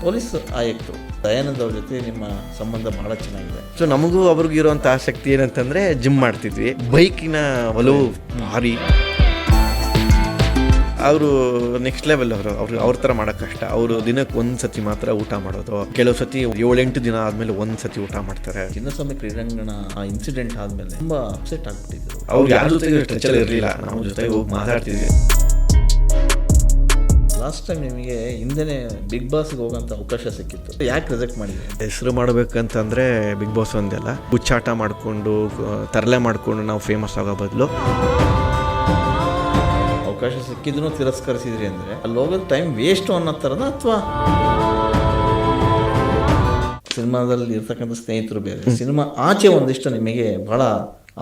Police ಆಯುಕ್ತರು ದಯಾನಂದ್ ಅವ್ರ ಜೊತೆ ನಿಮ್ಮ ಸಂಬಂಧ ಬಹಳ ಚೆನ್ನಾಗಿದೆ. ಸೊ ನಮಗೂ ಅವ್ರಿಗೂ ಇರುವಂಥ ಆಸಕ್ತಿ ಏನಂತಂದರೆ ಜಿಮ್ ಮಾಡ್ತಿದ್ವಿ. ಬೈಕಿನ ಒಲವು ಭಾರಿ. ಅವರು ನೆಕ್ಸ್ಟ್ ಲೆವೆಲ್. ಅವ್ರ ಥರ ಮಾಡೋಕ್ಕೆ ಕಷ್ಟ. ಅವರು ದಿನಕ್ಕೆ ಒಂದು ಸತಿ ಮಾತ್ರ ಊಟ ಮಾಡೋದು, ಕೆಲವು ಸತಿ 7-8 ದಿನ ಆದಮೇಲೆ ಒಂದು ಸತಿ ಊಟ ಮಾಡ್ತಾರೆ. ಚಿನ್ನಸ್ವಾಮಿ ಕ್ರೀಡಾಂಗಣ ಆ ಇನ್ಸಿಡೆಂಟ್ ಆದಮೇಲೆ ತುಂಬ ಅಪ್ಸೆಟ್ ಆಗ್ಬಿಟ್ಟಿದ್ರು. ಅವ್ರು ಯಾರ ಜೊತೆಗೆ ಟಚಲ್ಲಿ ಇರಲಿಲ್ಲ, ನಮ್ಮ ಜೊತೆಗೆ ಹೋಗಿ ಮಾತಾಡ್ತಿದ್ವಿ. ಲಾಸ್ಟ್ ಟೈಮ್ ನಿಮಗೆ ಹಿಂದೆನೇ ಬಿಗ್ ಬಾಸ್ಗೆ ಹೋಗೋಂಥ ಅವಕಾಶ ಸಿಕ್ಕಿತ್ತು, ಯಾಕೆ ರಿಜೆಕ್ಟ್ ಮಾಡಿದ್ರಿ? ಹೆಸರು ಮಾಡಬೇಕಂತಂದರೆ ಬಿಗ್ ಬಾಸ್ ಒಂದೆಲ್ಲ ಹುಚ್ಚಾಟ ಮಾಡಿಕೊಂಡು ತರಲೆ ಮಾಡಿಕೊಂಡು ನಾವು ಫೇಮಸ್ ಆಗೋ ಬದಲು ಅವಕಾಶ ಸಿಕ್ಕಿದ್ರು ತಿರಸ್ಕರಿಸಿದ್ರಿ ಅಂದರೆ ಅಲ್ಲಿ ಹೋಗೋದು ಟೈಮ್ ವೇಸ್ಟು ಅನ್ನೋ ಥರದ, ಅಥವಾ ಸಿನಿಮಾದಲ್ಲಿ ಇರ್ತಕ್ಕಂಥ ಸ್ನೇಹಿತರು ಬೇರೆ, ಸಿನಿಮಾ ಆಚೆ ಒಂದಿಷ್ಟು ನಿಮಗೆ ಭಾಳ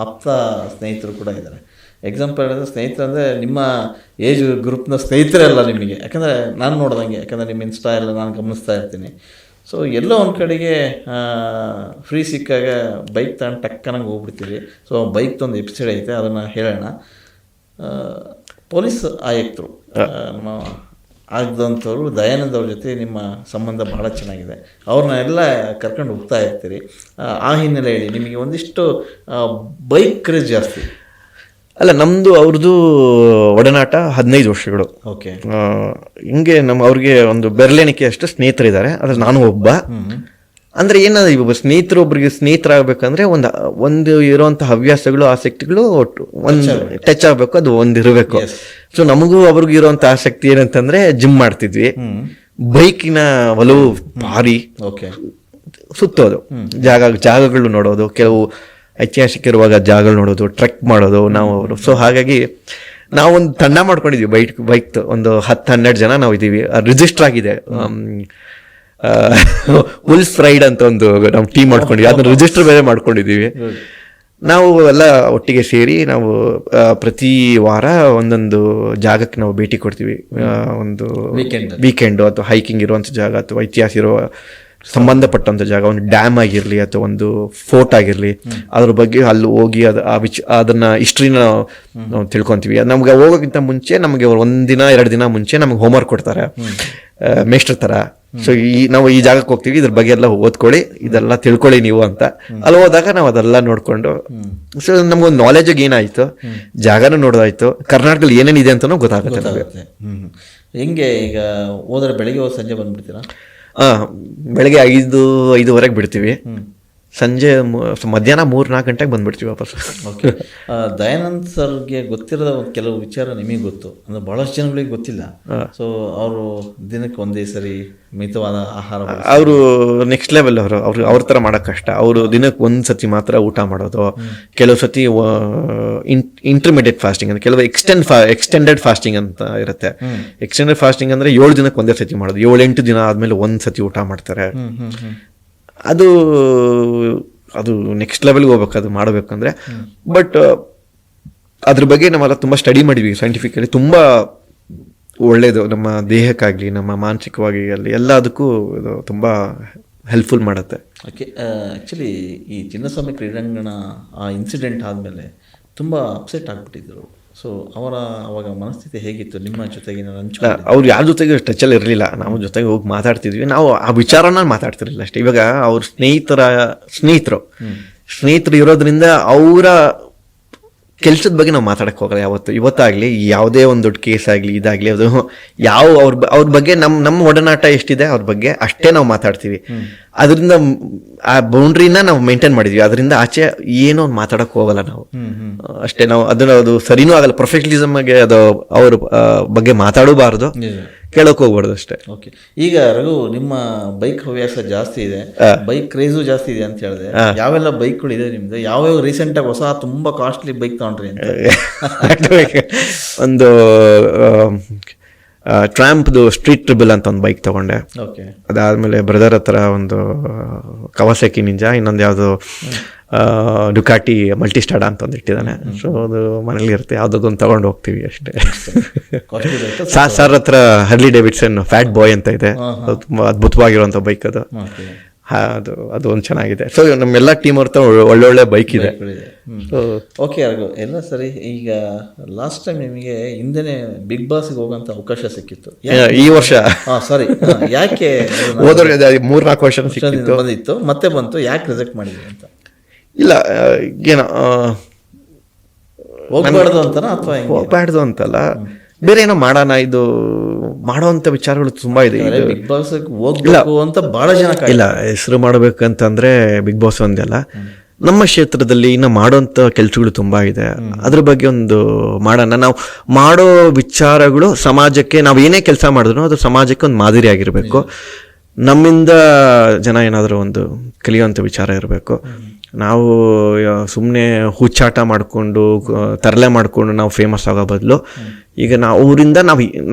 ಆಪ್ತ ಸ್ನೇಹಿತರು ಕೂಡ ಇದ್ದಾರೆ. ಎಕ್ಸಾಂಪಲ್ ಹೇಳಿದ್ರೆ ಸ್ನೇಹಿತರು ಅಂದರೆ ನಿಮ್ಮ ಏಜ್ ಗ್ರೂಪ್ನ ಸ್ನೇಹಿತರೇ ಅಲ್ಲ ನಿಮಗೆ, ಯಾಕಂದರೆ ನಾನು ನೋಡ್ದಂಗೆ, ಯಾಕಂದರೆ ನಿಮ್ಮ ಇನ್ಸ್ಟಾ ಎಲ್ಲ ನಾನು ಗಮನಿಸ್ತಾ ಇರ್ತೀನಿ. ಸೊ ಎಲ್ಲೋ ಒಂದು ಕಡೆಗೆ ಫ್ರೀ ಸಿಕ್ಕಾಗ ಬೈಕ್ ತಗೊಂಡು ಟಕ್ಕನಾಗಿ ಹೋಗ್ಬಿಡ್ತೀವಿ. ಸೊ ಬೈಕ್ದೊಂದು ಎಪಿಸೋಡ್ ಐತೆ, ಅದನ್ನು ಹೇಳೋಣ. ಪೊಲೀಸ್ ಆಯುಕ್ತರು ನಮ್ಮ ಆಗದಂಥವ್ರು ದಯಾನಂದ್ ಅವ್ರ ಜೊತೆ ನಿಮ್ಮ ಸಂಬಂಧ ಭಾಳ ಚೆನ್ನಾಗಿದೆ. ಅವ್ರನ್ನ ಎಲ್ಲ ಕರ್ಕೊಂಡು ಹೋಗ್ತಾ ಇರ್ತೀರಿ. ಆ ಹಿನ್ನೆಲೆಯಲ್ಲಿ ನಿಮಗೆ ಒಂದಿಷ್ಟು ಬೈಕ್ ಕ್ರೇಜ್ ಜಾಸ್ತಿ ಅಲ್ಲ, ನಮ್ಮದು ಅವ್ರದ್ದು ಒಡನಾಟ 15 ವರ್ಷಗಳು. ಓಕೆ. ಹಿಂಗೆ ಅವ್ರಿಗೆ ಒಂದು ಬೆರಳೆಣಿಕೆ ಅಷ್ಟು ಸ್ನೇಹಿತರಿದ್ದಾರೆ, ಅದ್ರ ನಾನು ಒಬ್ಬ. ಅಂದರೆ ಏನದು, ಇವಾಗ ಸ್ನೇಹಿತರು ಒಬ್ರಿಗೆ ಸ್ನೇಹಿತರಾಗಬೇಕಂದ್ರೆ ಒಂದು ಇರೋವಂಥ ಹವ್ಯಾಸಗಳು ಆಸಕ್ತಿಗಳು ಒಂದು ಟಚ್ ಆಗಬೇಕು, ಅದು ಒಂದು ಇರಬೇಕು. ಸೊ ನಮಗೂ ಅವ್ರಿಗೂ ಇರೋವಂಥ ಆಸಕ್ತಿ ಏನಂತಂದರೆ ಜಿಮ್ ಮಾಡ್ತಿದ್ವಿ. ಬೈಕಿನ ಒಲವು ಭಾರಿ. ಓಕೆ. ಸುತ್ತೋದು, ಜಾಗಗಳು ನೋಡೋದು, ಕೆಲವು ಐತಿಹಾಸಿಕ ಇರುವಾಗ ಜಾಗಗಳು ನೋಡೋದು, ಟ್ರೆಕ್ ಮಾಡೋದು ನಾವು ಅವರು. ಸೊ ಹಾಗಾಗಿ ನಾವೊಂದು ತಂಡ ಮಾಡ್ಕೊಂಡಿದ್ವಿ ಬೈಕ್ ಒಂದು 10-12 ಜನ ನಾವು ಇದ್ದೀವಿ. ರಿಜಿಸ್ಟರ್ ಆಗಿದೆ. ವುಲ್ಫ್ ರೈಡ್ ಅಂತ ಒಂದು ನಾವು ಟೀಮ್ ಮಾಡ್ಕೊಂಡಿದ್ವಿ, ಅದನ್ನ ರಿಜಿಸ್ಟರ್ ಬೇರೆ ಮಾಡ್ಕೊಂಡಿದ್ದೀವಿ. ನಾವು ಎಲ್ಲ ಒಟ್ಟಿಗೆ ಸೇರಿ ನಾವು ಪ್ರತಿ ವಾರ ಒಂದೊಂದು ಜಾಗಕ್ಕೆ ನಾವು ಭೇಟಿ ಕೊಡ್ತೀವಿ. ಒಂದು ವೀಕೆಂಡು ಅಥವಾ ಹೈಕಿಂಗ್ ಇರುವಂಥ ಜಾಗ ಅಥವಾ ಇತಿಹಾಸ ಇರುವ ಸಂಬಂಧಪಟ್ಟಂಥ ಜಾಗ, ಒಂದು ಡ್ಯಾಮ್ ಆಗಿರಲಿ ಅಥವಾ ಒಂದು ಫೋರ್ಟ್ ಆಗಿರಲಿ, ಅದ್ರ ಬಗ್ಗೆ ಅಲ್ಲಿ ಹೋಗಿ ಅದನ್ನ ಹಿಸ್ಟ್ರಿನ ನಾವು ತಿಳ್ಕೊತೀವಿ. ನಮ್ಗೆ ಹೋಗೋಕ್ಕಿಂತ ಮುಂಚೆ ನಮಗೆ 1-2 ದಿನ ಮುಂಚೆ ನಮ್ಗೆ ಹೋಮ್ವರ್ಕ್ ಕೊಡ್ತಾರೆ ಮೇಸ್ಟರ್ ಥರ. ಸೊ ನಾವು ಈ ಜಾಗಕ್ಕೆ ಹೋಗ್ತೀವಿ, ಇದ್ರ ಬಗ್ಗೆ ಎಲ್ಲ ಓದ್ಕೊಳ್ಳಿ, ಇದೆಲ್ಲ ತಿಳ್ಕೊಳ್ಳಿ ನೀವು ಅಂತ. ಅಲ್ಲಿ ಹೋದಾಗ ನಾವು ಅದೆಲ್ಲ ನೋಡ್ಕೊಂಡು, ಸೊ ನಮ್ಗೊಂದು ನಾಲೆಜ್ ಗೇನ್ ಆಯಿತು, ಜಾಗನೂ ನೋಡೋದಾಯ್ತು, ಕರ್ನಾಟಕದಲ್ಲಿ ಏನೇನಿದೆ ಅಂತಲೂ ಗೊತ್ತಾಗುತ್ತೆ. ಹೆಂಗೆ ಈಗ ಹೋದ್ರೆ ಬೆಳಿಗ್ಗೆ ಹೋಗಿ ಸಂಜೆ ಬಂದ್ಬಿಡ್ತೀರಾ? ಬೆಳಗ್ಗೆ 5-5:30 ಬಿಡ್ತೀವಿ, ಸಂಜೆ ಮಧ್ಯಾಹ್ನ 3-4 ಗಂಟೆಗೆ ಬಂದ್ಬಿಡ್ತೀವಿ ವಾಪಸ್. ಓಕೆ. ದಯಾನಂದ್ ಸರ್ಗೆ ಗೊತ್ತಿರೋದ ಕೆಲವು ವಿಚಾರ ನಿಮಗೆ ಗೊತ್ತು, ಅಂದರೆ ಭಾಳಷ್ಟು ಜನಗಳಿಗೆ ಗೊತ್ತಿಲ್ಲ. ಸೊ ಅವರು ದಿನಕ್ಕೆ ಒಂದೇ ಸರಿ ಮಿತವಾದ ಆಹಾರ, ಅವರು ನೆಕ್ಸ್ಟ್ ಲೆವೆಲ್. ಅವ್ರ ಥರ ಮಾಡೋಕ್ಕೆ ಕಷ್ಟ. ಅವರು ದಿನಕ್ಕೆ ಒಂದು ಸತಿ ಮಾತ್ರ ಊಟ ಮಾಡೋದು, ಕೆಲವು ಸತಿ ಇಂಟರ್ಮಿಡಿಯೇಟ್ ಫಾಸ್ಟಿಂಗ್ ಅಂತ, ಕೆಲವು ಎಕ್ಸ್ಟೆಂಡೆಡ್ ಫಾಸ್ಟಿಂಗ್ ಅಂತ ಇರುತ್ತೆ. ಎಕ್ಸ್ಟೆಂಡೆಡ್ ಫಾಸ್ಟಿಂಗ್ ಅಂದರೆ 7 ದಿನಕ್ಕೆ ಒಂದೇ ಸತಿ ಮಾಡೋದು, 7-8 ದಿನ ಆದಮೇಲೆ ಒಂದು ಸತಿ ಊಟ ಮಾಡ್ತಾರೆ. ಅದು ನೆಕ್ಸ್ಟ್ ಲೆವೆಲ್ಗೆ ಹೋಗ್ಬೇಕು ಅದು ಮಾಡಬೇಕಂದ್ರೆ. ಬಟ್ ಅದ್ರ ಬಗ್ಗೆ ನಾವೆಲ್ಲ ತುಂಬ ಸ್ಟಡಿ ಮಾಡಿದ್ವಿ ಸೈಂಟಿಫಿಕಲಿ. ತುಂಬ ಒಳ್ಳೆಯದು ನಮ್ಮ ದೇಹಕ್ಕಾಗಲಿ ನಮ್ಮ ಮಾನಸಿಕವಾಗಿ ಅಲ್ಲಿ ಎಲ್ಲದಕ್ಕೂ ಇದು ತುಂಬ ಹೆಲ್ಪ್ಫುಲ್ ಮಾಡುತ್ತೆ. ಓಕೆ. ಆ್ಯಕ್ಚುಲಿ ಈ ಚಿನ್ನಸ್ವಾಮಿ ಕ್ರೀಡಾಂಗಣ ಆ ಇನ್ಸಿಡೆಂಟ್ ಆದಮೇಲೆ ತುಂಬ ಅಪ್ಸೆಟ್ ಆಗಿಬಿಟ್ಟಿದ್ರು. ಸೊ ಅವಾಗ ಮನಸ್ಥಿತಿ ಹೇಗಿತ್ತು ನಿಮ್ಮ ಜೊತೆಗೆ? ಅವ್ರು ಯಾರ ಜೊತೆಗೆ ಟಚಲ್ಲಿ ಇರಲಿಲ್ಲ, ನಾವು ಜೊತೆಗೆ ಹೋಗಿ ಮಾತಾಡ್ತಿದ್ವಿ. ನಾವು ಆ ವಿಚಾರನ ಮಾತಾಡ್ತಿರಲಿಲ್ಲ ಅಷ್ಟೇ. ಇವಾಗ ಅವ್ರ ಸ್ನೇಹಿತರು ಇರೋದ್ರಿಂದ ಅವರ ಕೆಲಸದ ಬಗ್ಗೆ ನಾವು ಮಾತಾಡಕ್ಕೆ ಹೋಗಲ್ಲ ಇವತ್ತಾಗಲಿ. ಯಾವುದೇ ಒಂದು ದೊಡ್ಡ ಕೇಸ್ ಆಗಲಿ ಇದಾಗಲಿ, ಅದು ಅವ್ರ ಬಗ್ಗೆ ನಮ್ಮ ಒಡನಾಟ ಎಷ್ಟಿದೆ ಅವ್ರ ಬಗ್ಗೆ ಅಷ್ಟೇ ನಾವು ಮಾತಾಡ್ತೀವಿ. ಅದರಿಂದ ಆ ಬೌಂಡ್ರಿನ ನಾವು ಮೇಂಟೈನ್ ಮಾಡಿದ್ವಿ. ಅದರಿಂದ ಆಚೆ ಏನೋ ಒಂದು ಮಾತಾಡಕ್ಕೆ ಹೋಗಲ್ಲ ನಾವು ಅಷ್ಟೇ. ನಾವು ಅದು ಸರಿನೂ ಆಗಲ್ಲ. ಪ್ರೊಫೆಷನಲಿಸಮ್ಗೆ ಅದು ಅವ್ರ ಬಗ್ಗೆ ಮಾತಾಡಬಾರ್ದು, ಕೇಳೋಕೆ ಹೋಗ್ಬಾರ್ದು ಅಷ್ಟೇ. ಓಕೆ. ಈಗ ರಘು, ನಿಮ್ಮ ಬೈಕ್ ಹವ್ಯಾಸ ಜಾಸ್ತಿ ಇದೆ, ಬೈಕ್ ಕ್ರೇಜು ಜಾಸ್ತಿ ಇದೆ ಅಂತ ಹೇಳಿದೆ. ಯಾವೆಲ್ಲ ಬೈಕ್ಗಳು ಇದೆ ನಿಮ್ದು? ಯಾವ್ಯಾವ ರೀಸೆಂಟಾಗಿ ಹೊಸ ತುಂಬ ಕಾಸ್ಟ್ಲಿ ಬೈಕ್ ತಗೊಂಡ್ರಿ ಅಂತ? ಒಂದು ಟ್ರಾಂಪ್ದು ಸ್ಟ್ರೀಟ್ ಟ್ರಿಬಲ್ ಅಂತ ಒಂದು ಬೈಕ್ ತಗೊಂಡೆ. ಓಕೆ. ಅದಾದಮೇಲೆ ಬ್ರದರ್ ಹತ್ರ ಒಂದು ಕವಾಸಕಿ ನಿಂಜಾ, ಇನ್ನೊಂದು ಯಾವುದು ಡುಕಾಟಿ ಮಲ್ಟಿಸ್ಟಾಡಾ ಅಂತ ಒಂದು ಇಟ್ಟಿದ್ದಾನೆ. ಸೊ ಅದು ಮನೇಲಿ ಇರುತ್ತೆ, ಯಾವುದೊಂದು ತಗೊಂಡು ಹೋಗ್ತೀವಿ ಅಷ್ಟೇ. ಸರ್ ಹತ್ರ ಹರ್ಲಿ ಡೇವಿಡ್ಸನ್ ಫ್ಯಾಟ್ ಬಾಯ್ ಅಂತ ಇದೆ, ಅದು ತುಂಬ ಅದ್ಭುತವಾಗಿರುವಂಥ ಬೈಕ್ ಅದು. ಅದು ಒಂದು ಚೆನ್ನಾಗಿದೆ. ಸೊ ನಮ್ಮೆಲ್ಲ ಟೀಮ್ ಅವ್ರ ಒಳ್ಳೊಳ್ಳೆ ಬೈಕ್ ಇದೆ. ಓಕೆ ಅರ್ಗು ಎಲ್ಲ ಸರಿ. ಈಗ ಲಾಸ್ಟ್ ಟೈಮ್ ನಿಮಗೆ ಹಿಂದೆನೆ ಬಿಗ್ ಬಾಸ್ಗೆ ಹೋಗೋಂಥ ಅವಕಾಶ ಸಿಕ್ಕಿತ್ತು ಈ ವರ್ಷ. ಸಾರಿ, ಯಾಕೆ ಹೋದ್ರೆ 3-4 ವರ್ಷ ಬಂದಿತ್ತು, ಮತ್ತೆ ಬಂತು, ಯಾಕೆ ರಿಜೆಕ್ಟ್ ಮಾಡಿದ್ರಿ ಅಂತ? ಇಲ್ಲ ಏನೋ ಹೋಗ್ಬಾರ್ದು ಅಂತನಾ ಅಥವಾ ಹೋಗ್ಬಾರ್ದು ಅಂತಲ್ಲ, ಬೇರೆ ಏನೋ ಮಾಡೋಣ, ಇದು ಮಾಡೋವಂಥ ವಿಚಾರಗಳು ತುಂಬಾ ಇದೆ. ಬಿಗ್ ಬಾಸ್ ಹೋಗ್ಬೇಕು ಅಂತ ಬಹಳ ಜನ ಇಲ್ಲ, ಹೆಸರು ಮಾಡ್ಬೇಕಂತಂದ್ರೆ ಬಿಗ್ ಬಾಸ್ ಒಂದಲ್ಲ, ನಮ್ಮ ಕ್ಷೇತ್ರದಲ್ಲಿ ಇನ್ನು ಮಾಡೋಂಥ ಕೆಲಸಗಳು ತುಂಬಾ ಇದೆ. ಅದ್ರ ಬಗ್ಗೆ ಒಂದು ಮಾಡೋಣ. ನಾವು ಮಾಡೋ ವಿಚಾರಗಳು ಸಮಾಜಕ್ಕೆ, ನಾವು ಏನೇ ಕೆಲಸ ಮಾಡಿದ್ರು ಅದು ಸಮಾಜಕ್ಕೆ ಒಂದು ಮಾದರಿ ಆಗಿರಬೇಕು. ನಮ್ಮಿಂದ ಜನ ಏನಾದರೂ ಒಂದು ಕಲಿಯುವಂಥ ವಿಚಾರ ಇರಬೇಕು. ನಾವು ಸುಮ್ಮನೆ ಹುಚ್ಚಾಟ ಮಾಡಿಕೊಂಡು ತರಲೆ ಮಾಡಿಕೊಂಡು ನಾವು ಫೇಮಸ್ ಆಗೋ ಬದಲು ಈಗ ನಾವು ಅವರಿಂದ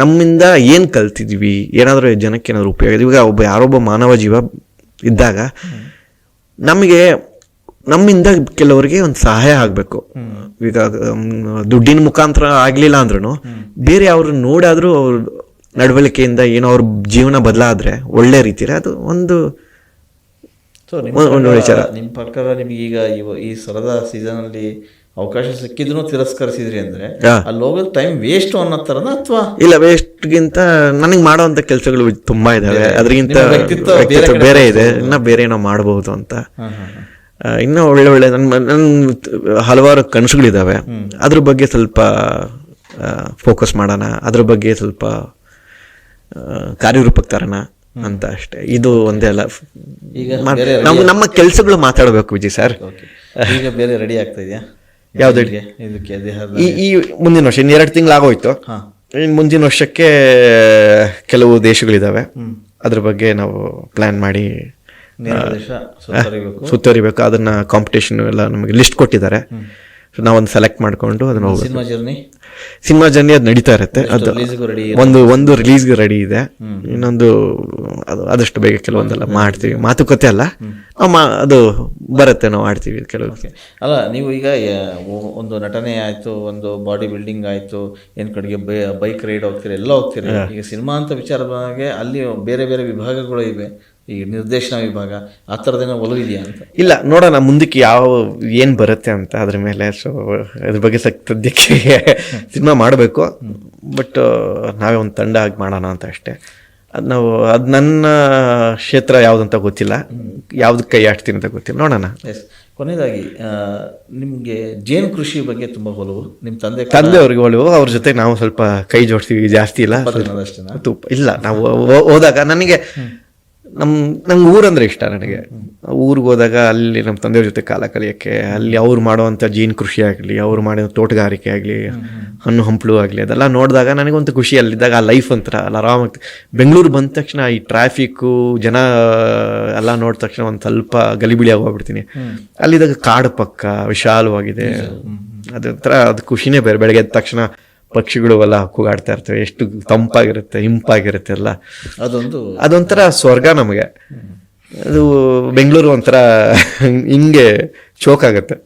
ನಮ್ಮಿಂದ ಏನು ಕಲ್ತಿದ್ವಿ, ಏನಾದರೂ ಜನಕ್ಕೆ ಏನಾದರೂ ಉಪಯೋಗ. ಇವಾಗ ಯಾರೊಬ್ಬ ಮಾನವ ಜೀವ ಇದ್ದಾಗ ನಮ್ಮಿಂದ ಕೆಲವರಿಗೆ ಒಂದು ಸಹಾಯ ಆಗಬೇಕು. ಈಗ ದುಡ್ಡಿನ ಮುಖಾಂತರ ಆಗಲಿಲ್ಲ ಅಂದ್ರೂ ಬೇರೆ ಅವ್ರನ್ನ ನೋಡಾದರೂ ಅವ್ರ ನಡವಳಿಕೆಯಿಂದ ಏನೋ ಅವ್ರ ಜೀವನ ಬದಲಾದರೆ ಒಳ್ಳೆ ರೀತಿಯಲ್ಲಿ ಅದು ಒಂದು ವಿಚಾರ. ನಿಮ್ಮ ಪ್ರಕಾರ ನಿಮ್ಗೆ ಈಗ ಈ ಸರದ ಸೀಸನಲ್ಲಿ ಅವಕಾಶ ಸಿಕ್ಕಿದ್ರು ತಿರಸ್ಕರಿಸಿದ್ರಿ ಅಂದ್ರೆ ಅಲ್ಲಿ ಹೋಗೋದು ಟೈಮ್ ವೇಸ್ಟ್ ಅನ್ನೋ ಥರನ ಅಥವಾ? ಇಲ್ಲ, ವೇಸ್ಟ್ಗಿಂತ ನನಗೆ ಮಾಡೋವಂಥ ಕೆಲಸಗಳು ತುಂಬಾ ಇದಾವೆ, ಅದಕ್ಕಿಂತ ಬೇರೆ ಇದೆ, ಇನ್ನ ಬೇರೆ ಏನೋ ಮಾಡಬಹುದು ಅಂತ. ಇನ್ನೂ ಒಳ್ಳೆ ನನ್ನ ಹಲವಾರು ಕನಸುಗಳಿದ್ದಾವೆ. ಅದ್ರ ಬಗ್ಗೆ ಸ್ವಲ್ಪ ಫೋಕಸ್ ಮಾಡೋಣ, ಅದ್ರ ಬಗ್ಗೆ ಸ್ವಲ್ಪ ಕಾರ್ಯರೂಪಕ್ಕೆ ತರೋಣ ಅಂತ ಅಷ್ಟೇ. ಇದು ಒಂದೇ ಅಲ್ಲ, ಈಗ ನಮ್ಮ ಕೆಲಸಗಳು ಮಾತಾಡಬೇಕು ವಿಜಯ್ ಸರ್. ಈಗ ಬೇರೆ ರೆಡಿ ಆಗ್ತಾ ಇದೆಯಾ? ಯಾವ್ದು? ಇದಕ್ಕೆ ಈ ಮುಂದಿನ ವರ್ಷ 2 ತಿಂಗಳಾಗೋಯ್ತು. ಇನ್ನು ಮುಂದಿನ ವರ್ಷಕ್ಕೆ ಕೆಲವು ದೇಶಗಳಿದಾವೆ, ಅದ್ರ ಬಗ್ಗೆ ನಾವು ಪ್ಲಾನ್ ಮಾಡಿ ಸುತ್ತರಿಬೇಕು. ಅದನ್ನ ಕಾಂಪಿಟೇಷನ್ ಎಲ್ಲ ನಮಗೆ ಲಿಸ್ಟ್ ಕೊಟ್ಟಿದ್ದಾರೆ. ನಾವೊಂದು ಸೆಲೆಕ್ಟ್ ಮಾಡ್ಕೊಂಡು ಅದನ್ನ ಸಿನಿಮಾ ಜರ್ನಿ ಅದು ನಡೀತಾ ಇರುತ್ತೆ. ಅದು ಒಂದು ರಿಲೀಸ್ಗೆ ರೆಡಿ ಇದೆ. ಇನ್ನೊಂದು ಆದಷ್ಟು ಬೇಗ ಕೆಲವೊಂದೆಲ್ಲ ಮಾಡ್ತೀವಿ. ಮಾತುಕತೆ ಅಲ್ಲ, ಅದು ಬರುತ್ತೆ, ನಾವು ಆಡ್ತೀವಿ ಕೆಲವು. ಅಲ್ಲ, ನೀವು ಈಗ ಒಂದು ನಟನೆ ಆಯ್ತು, ಒಂದು ಬಾಡಿ ಬಿಲ್ಡಿಂಗ್ ಆಯ್ತು, ಏನ್ ಕಡೆಗೆ ಬೈಕ್ ರೈಡ್ ಹೋಗ್ತೀರಿ, ಎಲ್ಲ ಹೋಗ್ತೀರಿ. ಈಗ ಸಿನಿಮಾ ಅಂತ ವಿಚಾರ ಬಂದಾಗೆ ಅಲ್ಲಿ ಬೇರೆ ಬೇರೆ ವಿಭಾಗಗಳು ಇವೆ. ಈಗ ನಿರ್ದೇಶನ ವಿಭಾಗ ಆ ಥರದೇನೋ ಒಲವಿದೆಯಾ ಅಂತ? ಇಲ್ಲ, ನೋಡೋಣ ಮುಂದಕ್ಕೆ ಏನು ಬರುತ್ತೆ ಅಂತ ಅದ್ರ ಮೇಲೆ. ಸೊ ಅದ್ರ ಬಗ್ಗೆ ಸದ್ಯಕ್ಕೆ ಸಿನಿಮಾ ಮಾಡಬೇಕು, ಬಟ್ ನಾವೇ ಒಂದು ತಂಡ ಆಗಿ ಮಾಡೋಣ ಅಂತ ಅಷ್ಟೇ. ಅದು ನನ್ನ ಕ್ಷೇತ್ರ ಯಾವುದಂತ ಗೊತ್ತಿಲ್ಲ, ಯಾವ್ದಕ್ಕೆ ಕೈ ಆಡ್ತೀನಿ ಅಂತ ಗೊತ್ತಿಲ್ಲ, ನೋಡೋಣ. ಕೊನೆಯದಾಗಿ ನಿಮಗೆ ಜೇನು ಕೃಷಿ ಬಗ್ಗೆ ತುಂಬ ಒಲವು, ನಿಮ್ಮ ತಂದೆಯವ್ರಿಗೆ ಒಲವು. ಅವ್ರ ಜೊತೆ ನಾವು ಸ್ವಲ್ಪ ಕೈ ಜೋಡಿಸ್ತೀವಿ, ಜಾಸ್ತಿ ಇಲ್ಲ. ಇಲ್ಲ, ನಾವು ಹೋದಾಗ ನನಗೆ ನಂಗೆ ಊರಂದ್ರೆ ಇಷ್ಟ. ನನಗೆ ಊರಿಗೆ ಹೋದಾಗ ಅಲ್ಲಿ ನಮ್ಮ ತಂದೆಯವ್ರ ಜೊತೆ ಕಾಲ ಕಲಿಯೋಕ್ಕೆ, ಅಲ್ಲಿ ಅವ್ರು ಮಾಡುವಂಥ ಜೇನು ಕೃಷಿ ಆಗಲಿ, ಅವ್ರು ಮಾಡಿದ ತೋಟಗಾರಿಕೆ ಆಗಲಿ, ಹಣ್ಣು ಹಂಪಲು ಆಗಲಿ, ಅದೆಲ್ಲ ನೋಡಿದಾಗ ನನಗೊಂದು ಖುಷಿ. ಅಲ್ಲಿದ್ದಾಗ ಆ ಲೈಫ್ ಒಂಥರ ಅಲ್ಲಿ ಆರಾಮಾಗ್ತದೆ. ಬೆಂಗಳೂರು ಬಂದ ತಕ್ಷಣ ಈ ಟ್ರಾಫಿಕ್ಕು ಜನ ಎಲ್ಲ ನೋಡಿದ ತಕ್ಷಣ ಒಂದು ಸ್ವಲ್ಪ ಗಲಿಬಿಳಿ ಆಗೋಗ್ಬಿಡ್ತೀನಿ. ಅಲ್ಲಿದ್ದಾಗ ಕಾಡು ಪಕ್ಕ ವಿಶಾಲವಾಗಿದೆ, ಅದೊಂಥರ ಅದು ಖುಷಿನೇ ಬೇರೆ. ಬೆಳಗ್ಗೆ ಎದ್ದ ತಕ್ಷಣ ಪಕ್ಷಿಗಳು ಎಲ್ಲ ಕೂಗಾಡ್ತಾ ಇರ್ತವೆ, ಎಷ್ಟು ತಂಪಾಗಿರುತ್ತೆ, ಇಂಪಾಗಿರುತ್ತೆ ಎಲ್ಲ. ಅದೊಂಥರ ಸ್ವರ್ಗ ನಮಗೆ. ಅದು ಬೆಂಗಳೂರು ಒಂಥರ ಹಿಂಗೆ ಚೋಕಾಗತ್ತೆ.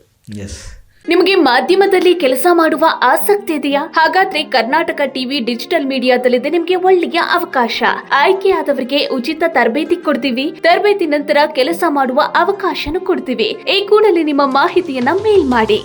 ನಿಮಗೆ ಮಾಧ್ಯಮದಲ್ಲಿ ಕೆಲಸ ಮಾಡುವ ಆಸಕ್ತಿ ಇದೆಯಾ? ಹಾಗಾದ್ರೆ ಕರ್ನಾಟಕ ಟಿವಿ ಡಿಜಿಟಲ್ ಮೀಡಿಯಾದಲ್ಲಿದೆ ನಿಮಗೆ ಒಳ್ಳೆಯ ಅವಕಾಶ. ಆಯ್ಕೆಯಾದವರಿಗೆ ಉಚಿತ ತರಬೇತಿ ಕೊಡ್ತೀವಿ. ತರಬೇತಿ ನಂತರ ಕೆಲಸ ಮಾಡುವ ಅವಕಾಶನೂ ಕೊಡ್ತೀವಿ. ಈ ಕೂಡಲೇ ನಿಮ್ಮ ಮಾಹಿತಿಯನ್ನ ಮೇಲ್ ಮಾಡಿ.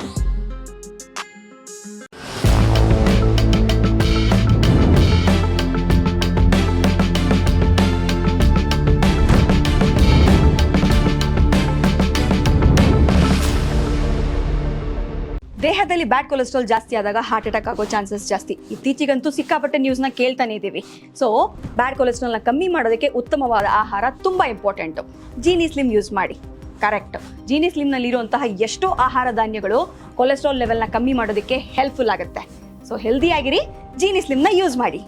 ದೇಹದಲ್ಲಿ ಬ್ಯಾಡ್ ಕೊಲೆಸ್ಟ್ರಾಲ್ ಜಾಸ್ತಿ ಆದಾಗ ಹಾರ್ಟ್ ಅಟ್ಯಾಕ್ ಆಗೋ ಚಾನ್ಸಸ್ ಜಾಸ್ತಿ. ಇತ್ತೀಚೆಗಂತೂ ಸಿಕ್ಕಾಪಟ್ಟೆ ನ್ಯೂಸ್ನ ಕೇಳ್ತಾನೆ ಇದ್ದೀವಿ. ಸೊ ಬ್ಯಾಡ್ ಕೊಲೆಸ್ಟ್ರಾಲ್ನ ಕಮ್ಮಿ ಮಾಡೋದಕ್ಕೆ ಉತ್ತಮವಾದ ಆಹಾರ ತುಂಬ ಇಂಪಾರ್ಟೆಂಟು. ಜೀನಿ ಸ್ಲಿಮ್ ಯೂಸ್ ಮಾಡಿ. ಕರೆಕ್ಟ್, ಜೀನಿ ಸ್ಲಿಮ್ನಲ್ಲಿರುವಂತಹ ಎಷ್ಟೋ ಆಹಾರ ಧಾನ್ಯಗಳು ಕೊಲೆಸ್ಟ್ರಾಲ್ ಲೆವೆಲ್ನ ಕಮ್ಮಿ ಮಾಡೋದಕ್ಕೆ ಹೆಲ್ಪ್ಫುಲ್ ಆಗುತ್ತೆ. ಸೊ ಹೆಲ್ದಿ ಆಗಿರಿ, ಜೀನಿ ಸ್ಲಿಮ್ನ ಯೂಸ್ ಮಾಡಿ.